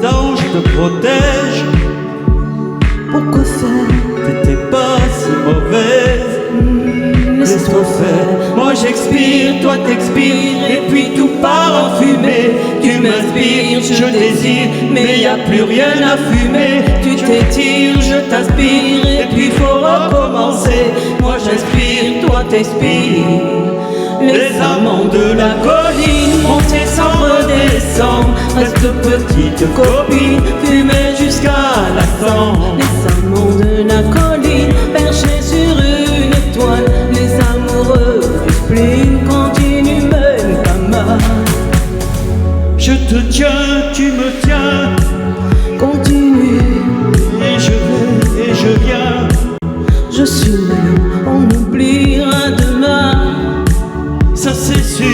là où je te protège. Pourquoi faire? T'étais pas si mauvaise, laisse-toi faire. Moi j'expire, toi t'expires, et puis tout part en fumée. Tu m'inspires, je désire, mais y a plus rien à fumer. Tu t'étires, je t'aspire, et puis faut recommencer. Moi j'inspire, toi t'expires. Les amants de la colline, monter sans redescendre. Reste petite copine, fumer jusqu'à la cendre. Les amants de la colline, perchés sur une étoile. Les amoureux du spleen continuent même pas mal. Je te tiens, tu me tiens, Continue, et je vais et je viens. je suis là, on oubliera demain. Ça c'est sûr,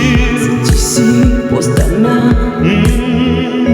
Ici, pose ta main.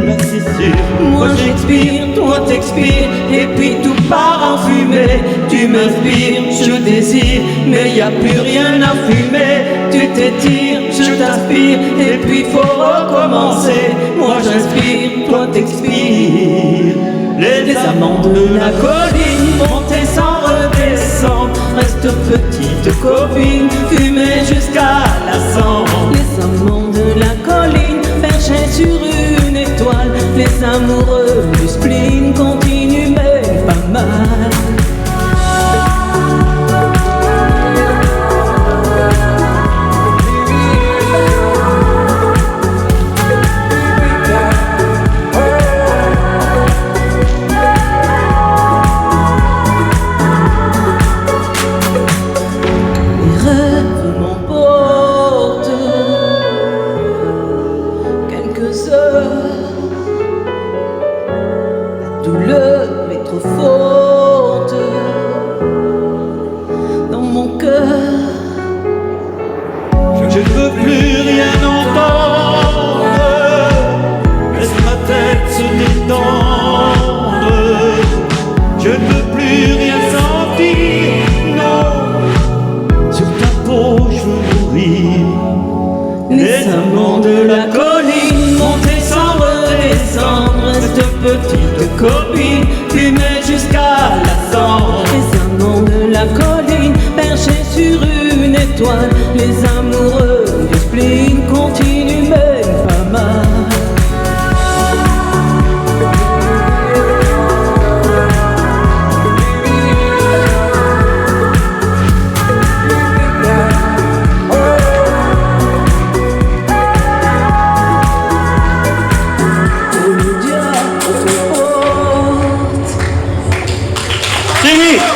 là c'est sûr. Moi j'expire, toi t'expires, et puis tout part en fumée. Tu m'inspires, je désire, mais y a plus rien à fumer. Tu t'étires, je t'aspire, et puis faut recommencer. Moi j'inspire, toi t'expires. Les amants de la colline, monter sans redescendre. Reste petite copine, fumer jusqu'à la cendre. Les amants de la colline, perchés sur une étoile. Les amoureux du spleen continuent même pas mal. Les rêves m'emportent quelques heures. La douleur est trop forte dans mon cœur. Je ne veux plus rien entendre, laisse ma tête se détendre. Je ne veux plus rien sentir, non. Sur ta peau je veux mourir. Les amants de la colline, monter sans redescendre. Reste petite copine, fumer jusqu'à la cendre. Les amants de la colline, perchés sur une étoile. Les amoureux du spleen continuent même pas mal.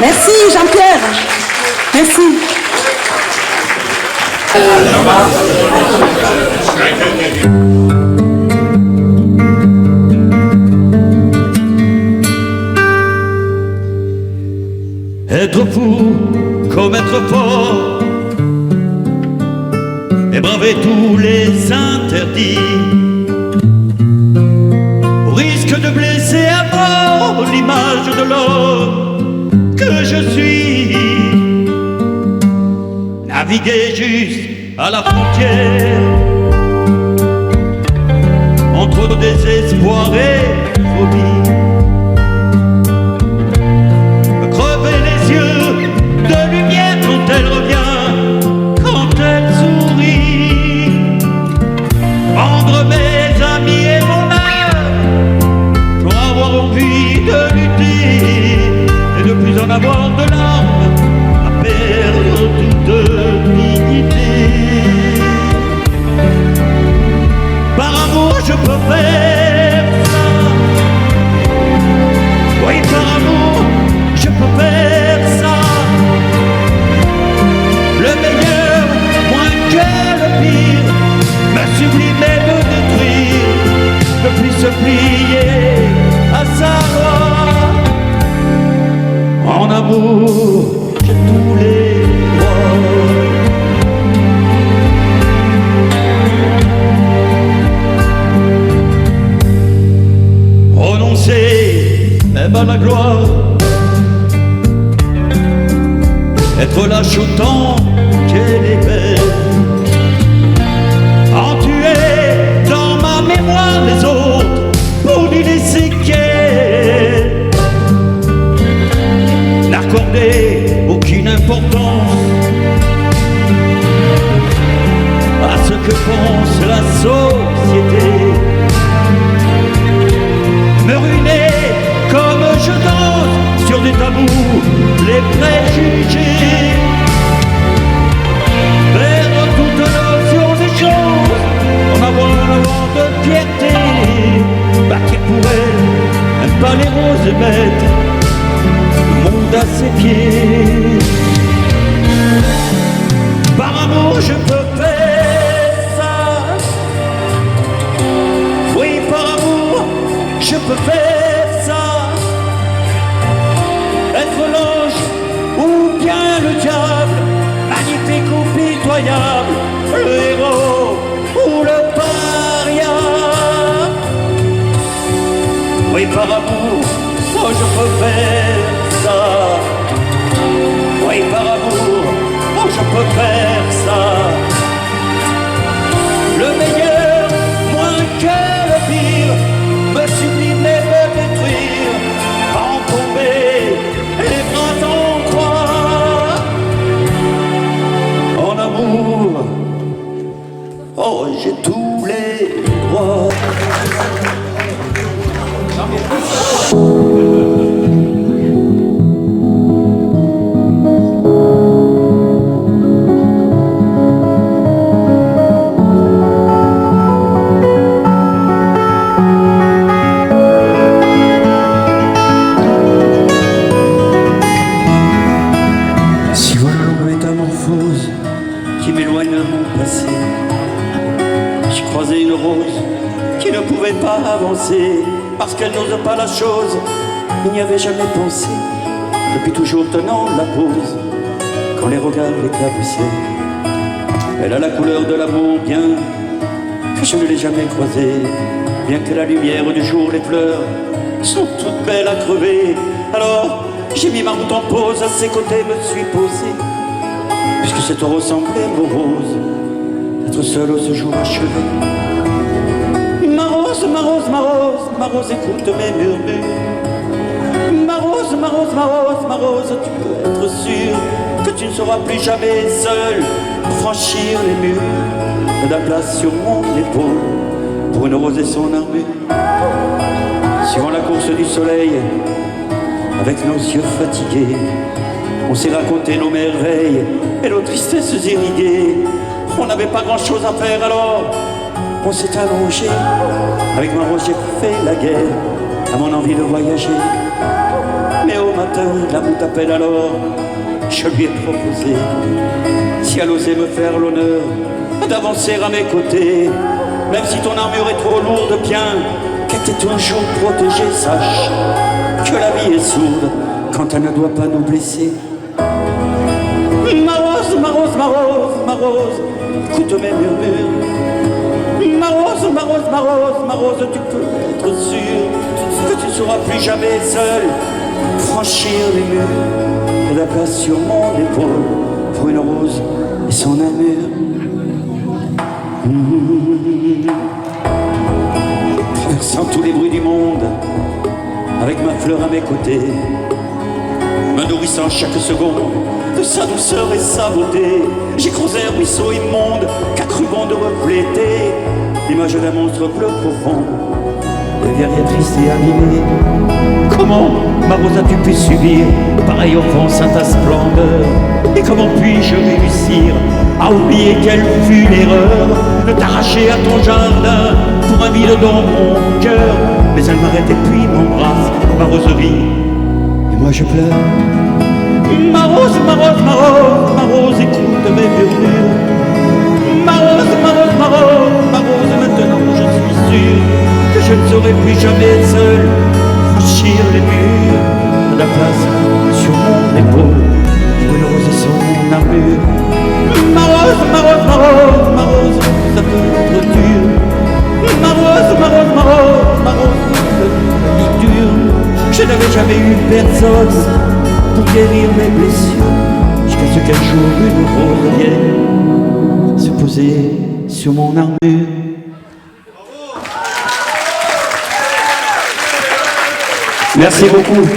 Merci Jean-Pierre. Merci. Être fou comme être fort, et braver tous les interdits, au risque de blesser à mort l'image de l'homme que je suis. Naviguer juste à la frontière entre désespoir et folie, me crever les yeux de lumière quand elle revient, quand elle sourit, rendre mes amis et mon âme pour avoir envie de lutter et de plus en avoir de larmes à perdre toute dignité. Par amour je peux faire ça, oui par amour je peux faire ça. Le meilleur moins que le pire, me sublimer, me détruire, ne plus se plier à sa loi. En amour j'ai tous les droits. Renoncer même à la gloire, être lâche autant qu'elle est belle, en tuer dans ma mémoire les autres mettre le monde à ses pieds. Par amour je peux faire ça. Oui, par amour je peux faire ça. Être l'ange ou bien le diable, magnifique ou pitoyable, le héros ou le paria. Oui, par amour, oh, je peux faire ça. Oui, par amour, oh, je peux faire ça. Le meilleur, moins que le pire, me sublimer, me détruire, pas en tomber, les bras en croix. En amour, oh, j'ai tous les droits. Si voilà l'ombre métamorphose qui m'éloigne de mon passé, j'ai croisé une rose qui ne pouvait pas avancer parce qu'elle n'ose pas la chose. Il n'y avait jamais pensé, depuis toujours tenant la pose quand les regards l'éclaboussaient. Elle a la couleur de l'amour, bien que je ne l'ai jamais croisée, bien que la lumière du jour, les fleurs sont toutes belles à crever. Alors j'ai mis ma route en pause, à ses côtés me suis posé, puisque cette ressemblait morose d'être seul au ce jour achevé. Ma rose, ma rose, ma rose, ma rose, écoute mes murmures. Ma rose, ma rose, ma rose, ma rose, tu peux être sûr que tu ne seras plus jamais seul pour franchir les murs de la place sur mon épaule pour une rose et son armure. Suivant la course du soleil, avec nos yeux fatigués, on s'est raconté nos merveilles et nos tristesses irriguées. On n'avait pas grand chose à faire alors on s'est allongé. Avec ma rose j'ai fait la guerre à mon envie de voyager. Mais au matin l'amour t'appelle alors je lui ai proposé, si elle osait me faire l'honneur d'avancer à mes côtés. Même si ton armure est trop lourde, bien qu'elle t'ait toujours protégée, sache que la vie est sourde quand elle ne doit pas nous blesser. Ma rose, ma rose, ma rose, ma rose, écoute mes murmures. Ma rose, ma rose, ma rose, ma rose, tu peux être sûr que tu ne seras plus jamais seul franchir les murs de la place sur mon épaule pour une rose et son armure. Traversant tous les bruits du monde avec ma fleur à mes côtés, me nourrissant chaque seconde de sa douceur et sa beauté, j'ai creusé un ruisseau immonde qu'a cru bon de refléter l'image d'un monstre bleu profond, des verrières tristes et abîmées. Comment, ma rose, as-tu pu subir pareille offense à ta splendeur? Et comment puis-je réussir à oublier quelle fut l'erreur de t'arracher à ton jardin pour un vide dans mon cœur? Mais elle m'arrête et puis m'embrasse, ma roseraie, et moi je pleure. Ma rose, ma rose, ma rose, ma rose, écoute mes murmures. Ma rose, ma rose, ma rose, ma rose, maintenant je suis sûr que je ne serai plus jamais seul franchir les murs de la place sur mon épaule pour une rose et son armure. Ma rose, ma rose, ma rose, ma rose, ça peut être dur. Ma rose, ma rose, ma rose, ma rose, la vie dure. Je n'avais jamais eu personne pour guérir mes blessures, jusqu'à ce qu'un jour une rose vienne se poser sur mon armure. Merci beaucoup.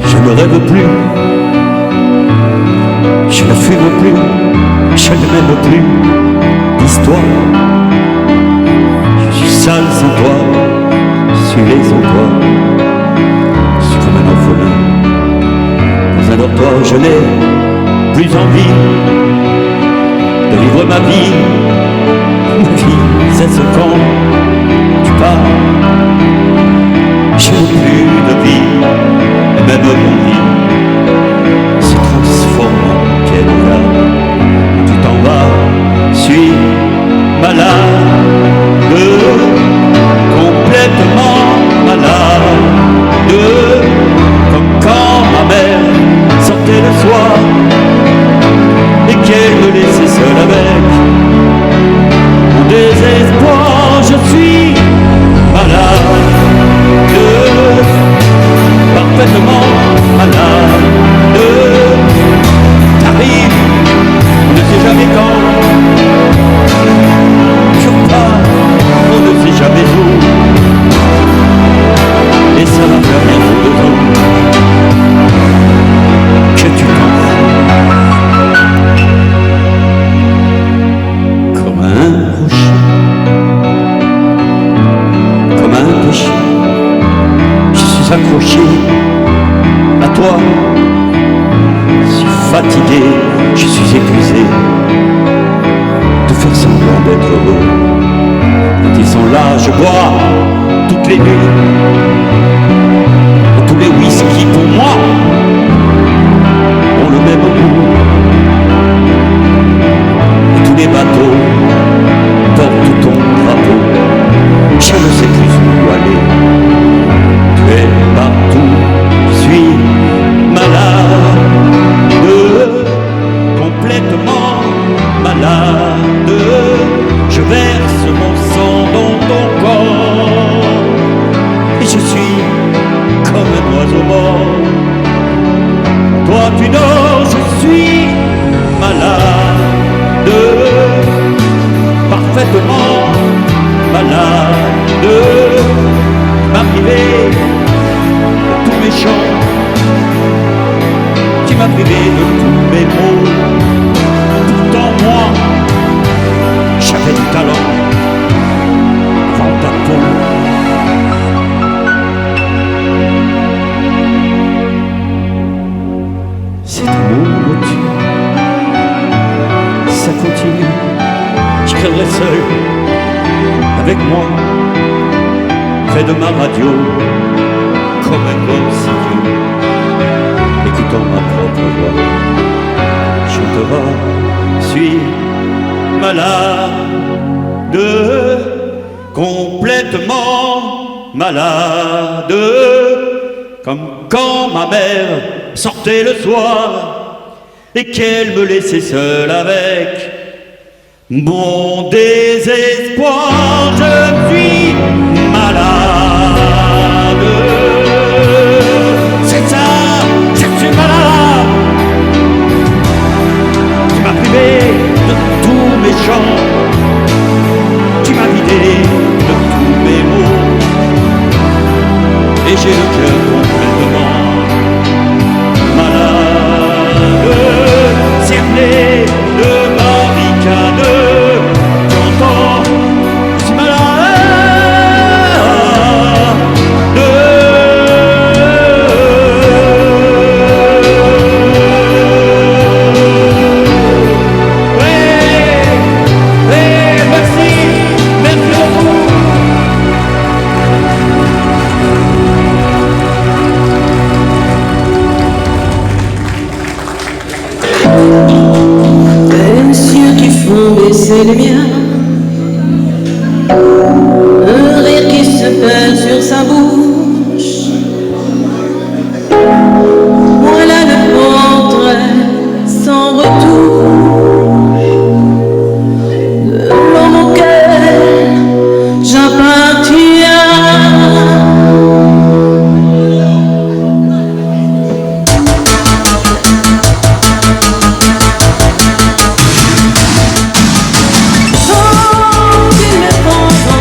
Je ne rêve plus, je ne fume plus, je ne m'aime plus d'histoire. Je suis sale sans toi. je n'ai plus envie de vivre ma vie. Ma vie, c'est ce quand tu pars. Je n'ai plus de vie, et même mon vie se transforme en pied-là. Tu t'en vas, suis malade, complètement malade, comme quand ma mère sortait le soir et qu'elle me laissait seule avec mon désespoir. Je suis malade, parfaitement malade. T'arrives, on ne sait jamais quand. Tu repars, on ne sait jamais où. Et ça va faire bientôt 2 ans que tu t'en vas. Comme un rocher, comme un péché, je suis accroché à toi. Je suis fatigué, je suis épuisé de faire semblant d'être heureux. Quand ils sont là, je bois toutes les nuits. Et tous les whisky pour moi ont le même goût. Et tous les bateaux portent ton drapeau. Je ne sais plus où aller. Tu es partout, je suis malade, complètement malade. Je verse mon sang dans ton corps et je suis comme un oiseau mort. Toi tu dors, je suis malade, parfaitement malade. Tu m'as privé de tous mes chants, tu m'as privé de tous mes mots. Pourtant moi, j'avais du talent avant ta peau. C'est amour me tue, ça continue. Je crèverai seul, avec moi, près de ma radio, comme un gosse idiot, écoutant ma propre voix. Chantera, suis malade, complètement malade, comme quand ma mère sortait le soir et qu'elle me laissait seule avec mon désespoir. Je suis malade, c'est ça, je suis malade. Tu m'as privé de tous mes chants, tu m'as vidé de tous mes mots, et j'ai le cœur complètement malade, cerné de barricades. J'entends, je suis malade. C'est les miens, un rire qui se perd sur sa bouche. Voilà le portrait sans retouche de l'homme auquel j'appartiens. Sans qu'il me pense en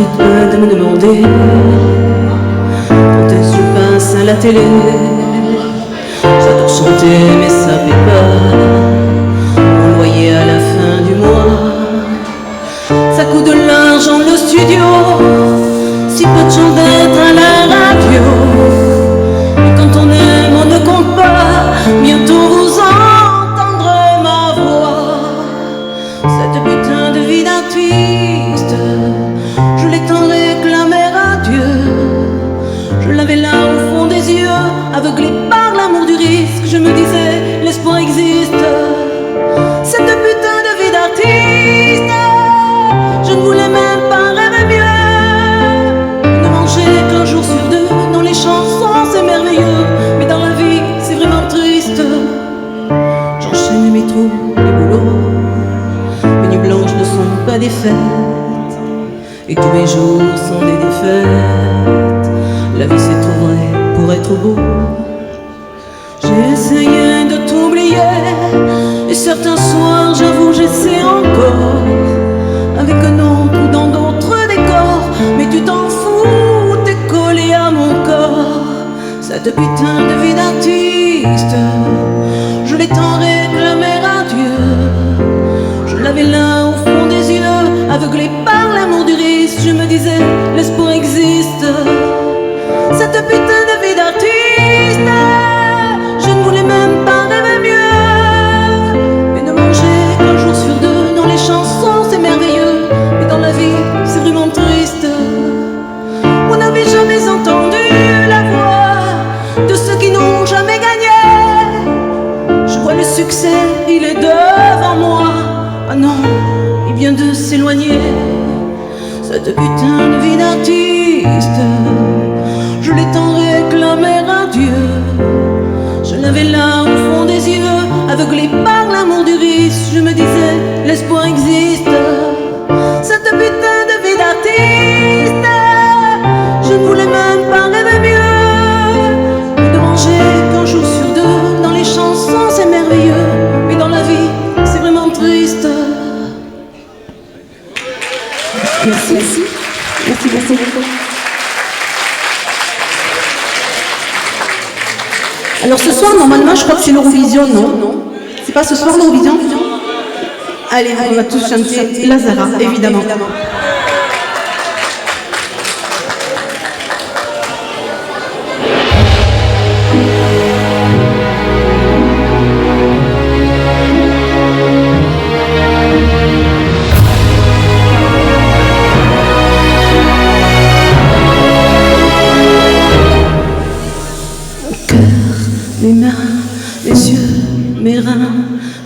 rythme de me demander quand est-ce que je passe à la télé. J'adore chanter mais ça fait pas. On le voyait à la fin du mois. Ça coûte de l'argent le studio, si peu de chance d'être à la radio. Et quand on aime on ne compte pas, bientôt vous entendrez ma voix. Cette putain de vie d'artiste, je l'ai tant réclamé à Dieu. Je l'avais là au fond des yeux, aveuglé par l'amour du risque. Je me disais, l'espoir existe. Cette putain de vie d'artiste, je ne voulais même pas rêver mieux. Ne manger qu'un jour sur deux, dans les chansons c'est merveilleux, mais dans la vie c'est vraiment triste. J'enchaîne mes trous, les boulots, mes nuits blanches ne sont pas des fêtes, et tous mes jours sont des défaites. La vie c'est trop vrai pour être beau. J'ai essayé de t'oublier, et certains soirs j'avoue j'essaie encore, avec un autre ou dans d'autres décors. Mais tu t'en fous, t'es collé à mon corps. Cette putain de vie d'artiste, je l'ai tant réclamé à Dieu. Je l'avais là au fond des yeux, aveuglé par l'amour du risque. Je me disais, l'espoir existe. Cette putain de vie d'artiste, je ne voulais même pas rêver mieux. Mais ne manger qu'un jour sur deux, dans les chansons c'est merveilleux, mais dans la vie c'est vraiment triste. On n'avait jamais entendu la voix de ceux qui n'ont jamais gagné. Je vois le succès, il est devant moi. Ah non, il vient de s'éloigner. Cette putain de vie d'artiste, je l'ai tant réclamé à Dieu. Je l'avais là au fond des yeux, aveuglé par l'amour du risque. Je me disais, l'espoir existe. Cette putain de vie d'artiste, je ne voulais même pas rêver mieux. De manger qu'un jour sur deux, dans les chansons c'est merveilleux, mais dans la vie c'est vraiment triste. Merci, merci. Merci, merci beaucoup. Alors ce soir, normalement, je crois que c'est l'Eurovision, non? C'est pas ce soir l'Eurovision? Allez, on va tous chanter Lazara, évidemment. Mes mains, mes yeux, mes reins,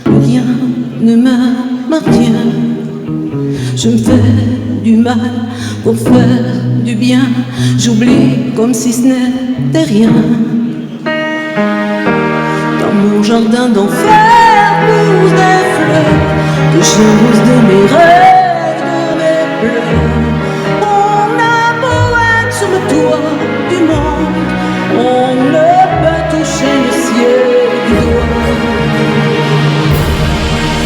plus rien ne m'appartient. Je me fais du mal pour faire du bien. J'oublie comme si ce n'était rien. Dans mon jardin d'enfer poussent des fleurs que j'arrose de mes rêves, de mes pleurs. On a beau être sur le toit du monde, on ne peut toucher le ciel du doigt.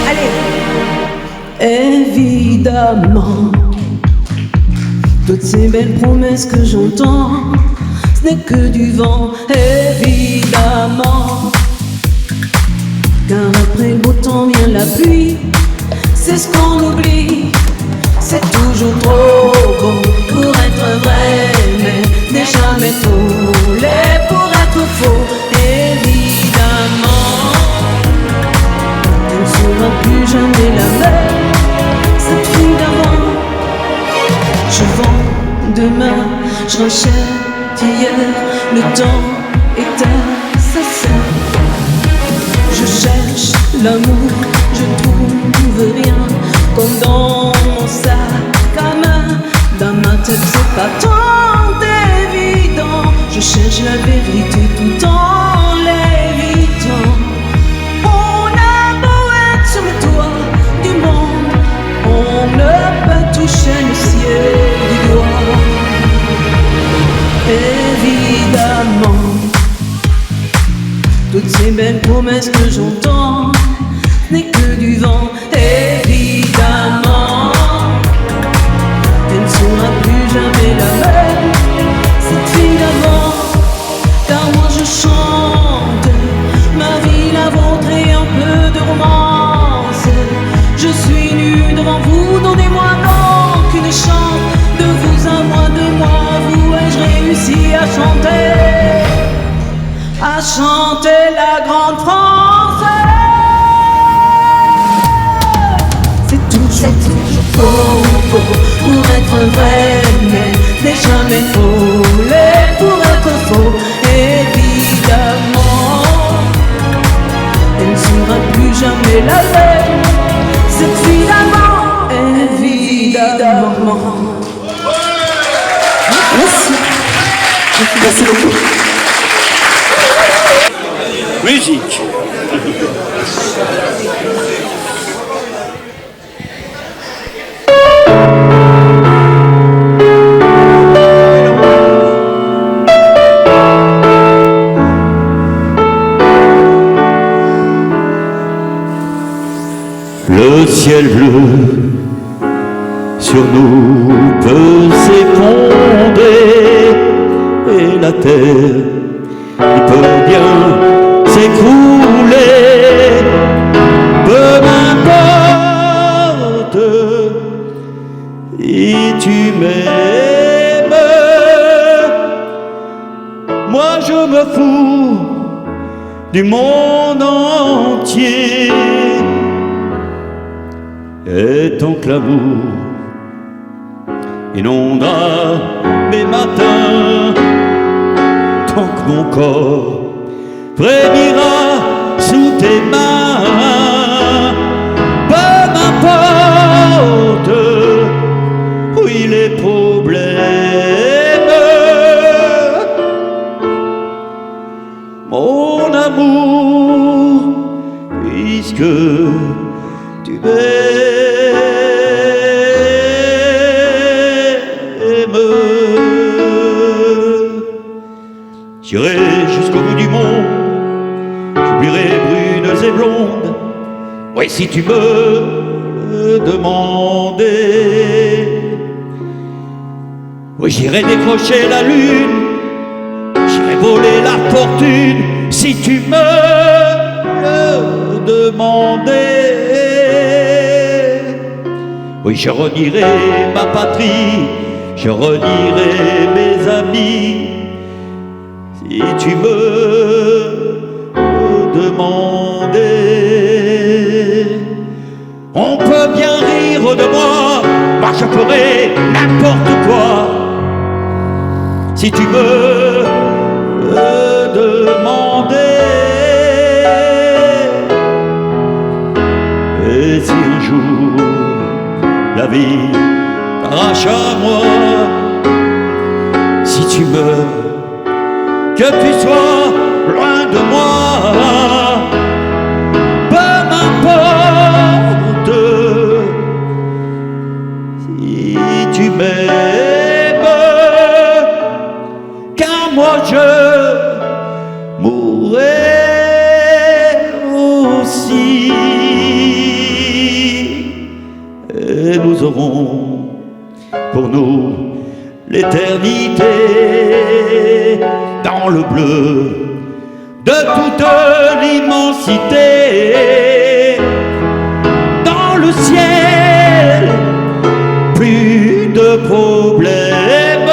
Allez, évidemment, toutes ces belles promesses que j'entends, ce n'est que du vent, évidemment. Car après le beau temps vient la pluie, c'est ce qu'on oublie. C'est toujours trop beau pour être vrai, mais n'est jamais trop laid pour être faux, évidemment. Tu ne seras plus jamais la même, cette fille d'avant. Je vends demain, je rachète hier, le temps est assassin. Je cherche l'amour, je trouve rien, comme dans mon sac à main. Dans ma tête c'est pas tant évident, je cherche la vérité tout en l'évitant. On a beau être sur le toit du monde, on ne peut toucher le ciel du doigt. Évidemment, toutes ces belles promesses que j'entends n'est que du vent, évidemment. Tu ne seras plus vrai, mais n'est jamais faux. Les pour être faux, évidemment. Elle ne sera plus jamais la même, cette fille d'avant, évidemment. Merci. Merci beaucoup. Musique. Le ciel bleu sur nous peut s'effondrer et la terre il peut bien s'écrouler. Peu m'importe si tu m'aimes, moi je me fous du monde entier. Et tant que l'amour inondera mes matins, tant que mon corps frémira sous tes mains, peu m'importe, oui les problèmes, mon amour, puisque tu m'aimes. J'irai jusqu'au bout du monde, j'oublierai brunes et blondes. Oui, si tu me demandais. Oui, j'irai décrocher la lune, j'irai voler la fortune, si tu me demandais. Oui, je renierai ma patrie, je renierai mes amis, si tu me demandais. On peut bien rire de moi, moi je ferai n'importe quoi, si tu me demandais. Et si un jour la vie t'arrache à moi, si tu meurs, que tu sois loin de moi, peu m'importe si tu m'aimes, car moi je mourrai aussi, et nous aurons pour nous l'éternité dans le bleu de toute l'immensité, dans le ciel, plus de problèmes.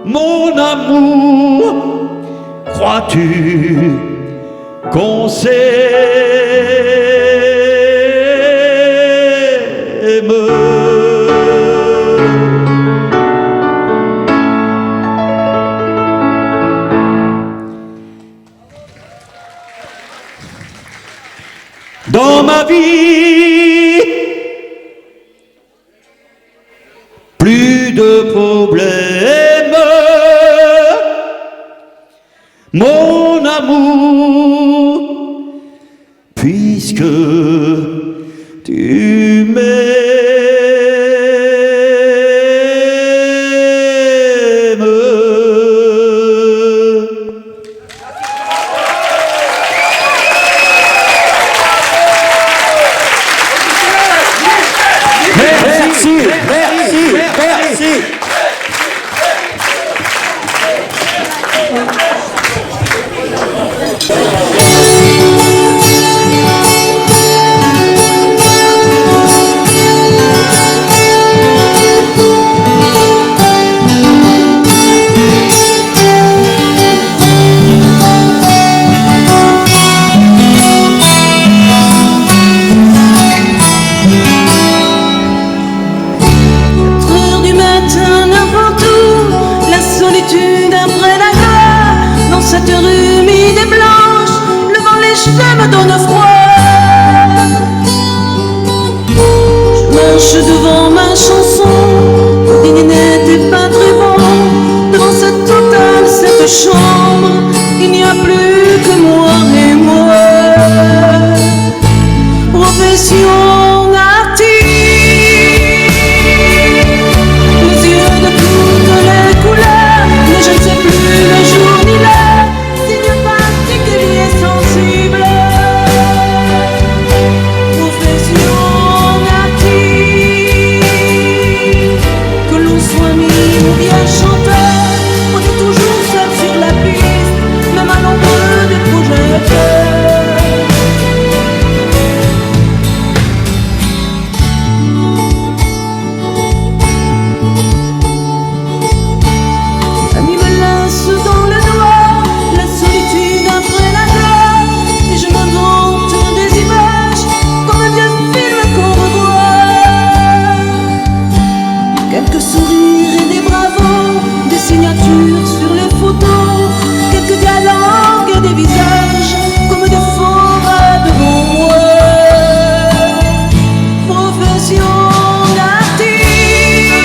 Mon amour, crois-tu qu'on s'aime? Dans ma vie, plus de problèmes, mon amour, puisque tu m'aimes. blanche devant ma chanson. Il n'était pas très bon. Devant cette totale, cette chambre, il n'y a plus que moi et moi. Profession artiste, les yeux de toutes les couleurs, mais je ne sais plus le jour ni l'heure, signe particulier sensible. Profession artiste, que l'on soit mime ou bien chanteur, on est toujours seul sur la piste, même à l'ombre des projecteurs. Sur les photos, quelques dialogues et des visages comme des forêts devant moi. Profession d'artiste,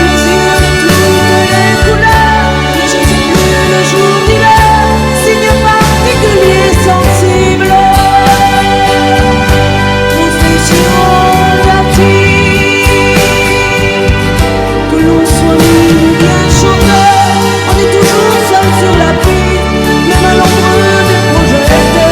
les yeux de toutes les couleurs, mais je ne sais plus le jour ni l'heure, signe particulier sensible. Profession d'artiste, que l'on soit bien chanteur, on est toujours seul sur la piste, même à l'ombre des projecteurs.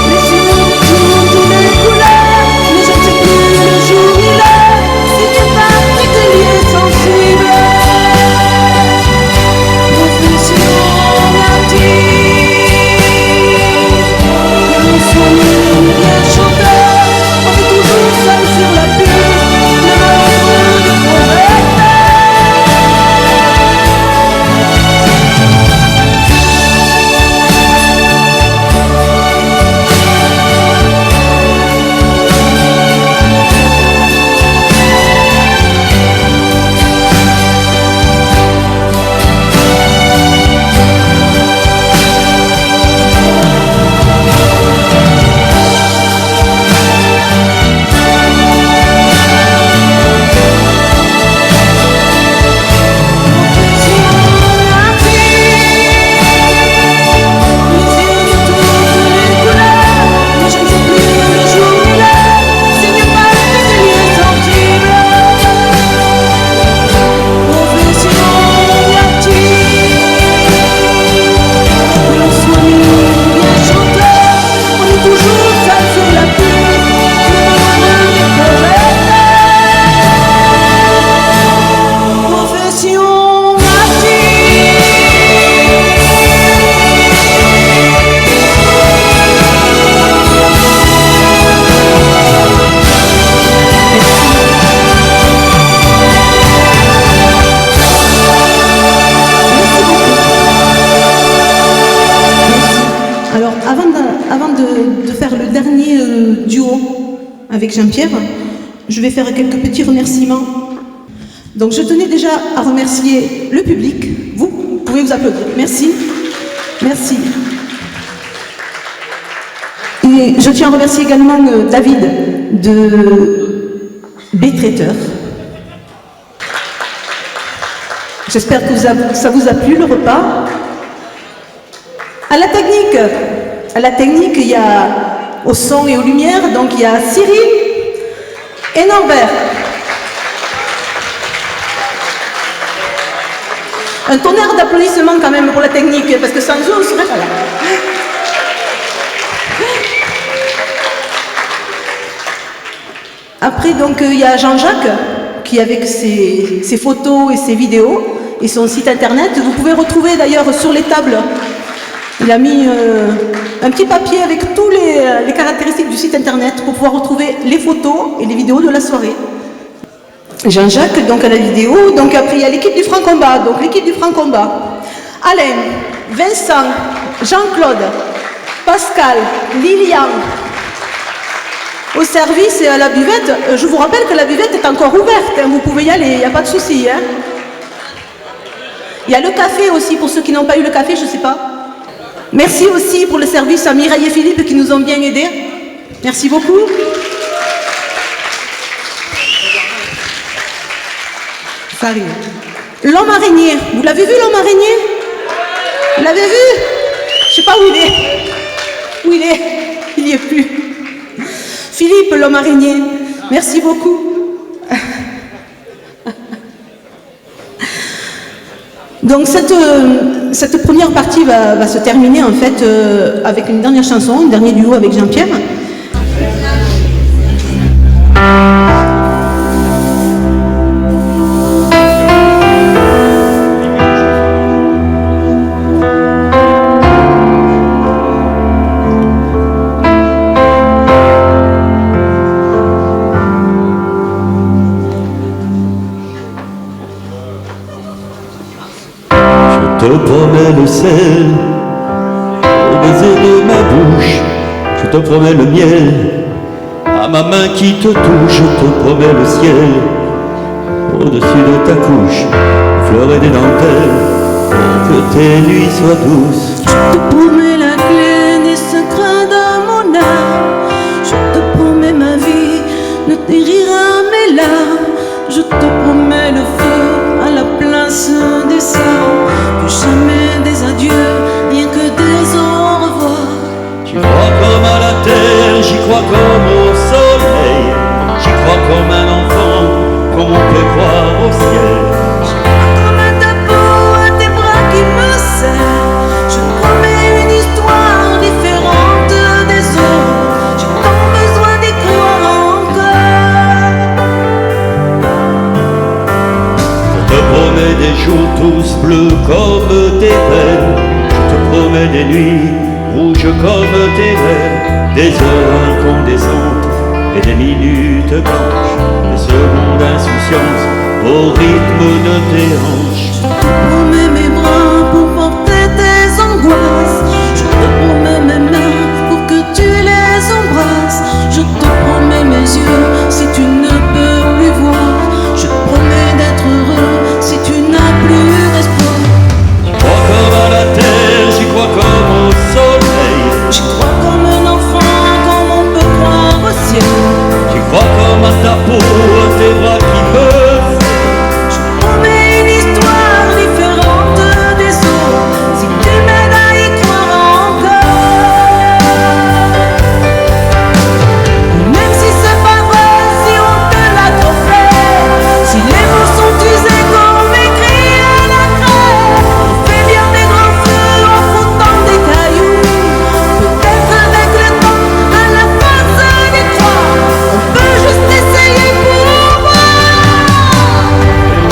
Les yeux de toutes les couleurs, mais je ne sais plus le jour ni l'heure, signe particulier sensible. Profession artiste, bien chanteur, on est toujours seul sur la piste, même à l'ombre des avec Jean-Pierre, je vais faire quelques petits remerciements. Donc je tenais déjà à remercier le public. Vous pouvez vous applaudir. Merci. Merci. Et je tiens à remercier également David de B-Traiteur. J'espère que ça vous a plu le repas. À la technique, il y a au son et aux lumières, donc il y a Cyril et Norbert. Un tonnerre d'applaudissements quand même pour la technique, parce que sans eux, on serait pas là. Après, donc, il y a Jean-Jacques, qui avec ses photos et ses vidéos, et son site internet, vous pouvez retrouver d'ailleurs sur les tables. Il a mis un petit papier avec tous les caractéristiques du site internet pour pouvoir retrouver les photos et les vidéos de la soirée. Jean-Jacques, donc à la vidéo. Donc après, il y a l'équipe du Franc Combat. Donc l'équipe du Franc Combat. Alain, Vincent, Jean-Claude, Pascal, Lilian. Au service et à la buvette, je vous rappelle que la buvette est encore ouverte. Hein, vous pouvez y aller, il n'y a pas de souci. Hein. Il y a le café aussi, pour ceux qui n'ont pas eu le café, je ne sais pas. Merci aussi pour le service à Mireille et Philippe qui nous ont bien aidés. Merci beaucoup. Ça arrive. L'homme araignée. Vous l'avez vu, l'homme araignée? Vous l'avez vu? Je ne sais pas où il est. Où il est? Il n'y est plus. Philippe, l'homme araignée. Merci beaucoup. Donc cette première partie va se terminer en fait avec une dernière chanson, un dernier duo avec Jean-Pierre. Je te promets le sel au baiser de ma bouche, je te promets le miel à ma main qui te touche, je te promets le ciel au-dessus de ta couche, fleurs et des dentelles pour que tes nuits soient douces. Je te promets la clé des secrets de mon âme, je te promets ma vie ne guérira mes larmes, je te promets le feu à la place des sorts, plus jamais des adieux, rien que des au revoir. Tu crois comme à la terre, j'y crois comme au soleil, j'y crois comme un enfant, comme on peut croire au ciel. Je crois comme à ta peau, à tes bras qui me serrent, je te promets une histoire différente des autres, j'ai tant besoin d'y croire encore. Je te promets des jours tous bleus comme tes peines, je te promets des nuits rouges comme tes rêves, des heures incandescentes et des minutes blanches, des secondes d'insouciance au rythme de tes hanches. Je te promets mes bras pour porter tes angoisses, je te promets mes mains pour que tu les embrasses, je te promets mes yeux si tu ne peux plus voir, je te promets d'être heureux si tu n'as plus d'espoir. J'y crois comme à la terre, j'y crois comme au soleil, J'y crois comme un enfant, comme on peut croire au ciel. j'y crois comme à ta peau, à tes bras qui me serrent. Je te promets une histoire différente des autres, si tu m'aides à y croire encore. Même si c'est pas vrai, si on te l'a trop fait, si les mots sont usés comme écrit à la craie, on fait bien des grands feux en frottant des cailloux. Peut-être avec le temps, à la face des croix, on peut juste essayer pour voir.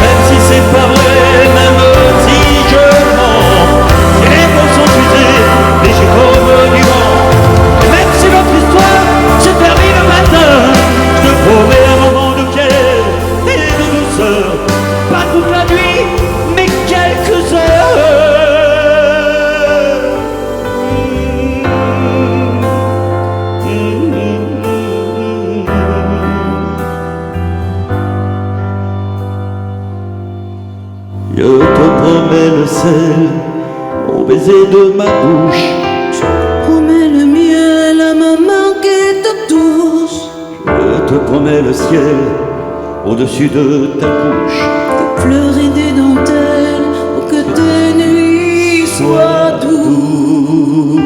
Même si c'est pas vrai, même si je mens, si les mots sont usés, légers comme du vent, et même si notre histoire se termine le matin, je te promets un moment de calme et de douceur, pas toute la nuit, mais quelques heures. Je te promets le sel au baiser de ma bouche, Je te promets le miel à ma main qui te touche, je te promets le ciel au-dessus de ta bouche. fleurs et des dentelles pour que tes nuits soient douces.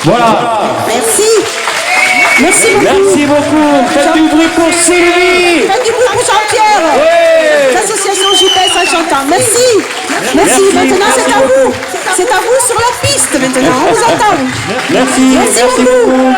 Voilà. Merci. Merci beaucoup. Merci beaucoup. Faites du bruit pour Sylvie. Faites du bruit pour Jean-Pierre. Oui. L'association JPS à Chantal. Merci. Merci. Maintenant, c'est à vous. C'est à vous sur la piste maintenant. On vous attend. Merci. Merci beaucoup.